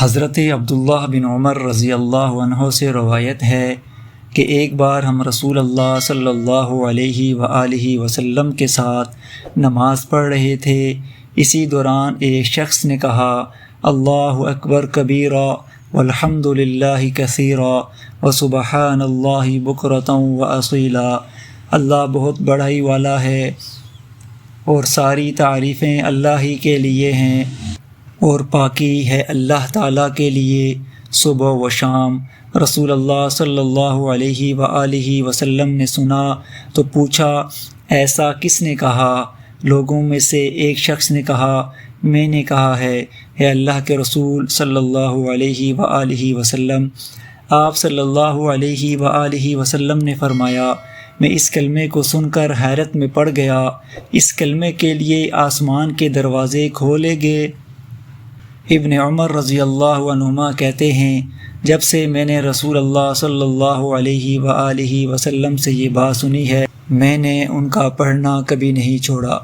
حضرت عبداللہ بن عمر رضی اللہ عنہ سے روایت ہے کہ ایک بار ہم رسول اللہ صلی اللہ علیہ وآلہ وسلم کے ساتھ نماز پڑھ رہے تھے۔ اسی دوران ایک شخص نے کہا، اللہ اکبر کبیرا والحمد للہ کثیرا وسبحان اللہ بکرۃ واصیلا۔ اللہ بہت بڑائی والا ہے اور ساری تعریفیں اللہ ہی کے لیے ہیں، اور پاکی ہے اللہ تعالیٰ کے لیے صبح و شام۔ رسول اللہ صلی اللہ علیہ وآلہ وسلم نے سنا تو پوچھا، ایسا کس نے کہا؟ لوگوں میں سے ایک شخص نے کہا، میں نے کہا ہے، اے اللہ کے رسول صلی اللہ علیہ وآلہ وسلم۔ آپ صلی اللہ علیہ وآلہ وسلم نے فرمایا، میں اس کلمے کو سن کر حیرت میں پڑ گیا، اس کلمے کے لیے آسمان کے دروازے کھولے گئے۔ ابن عمر رضی اللہ عنہما کہتے ہیں، جب سے میں نے رسول اللہ صلی اللہ علیہ وآلہ وسلم سے یہ بات سنی ہے، میں نے ان کا پڑھنا کبھی نہیں چھوڑا۔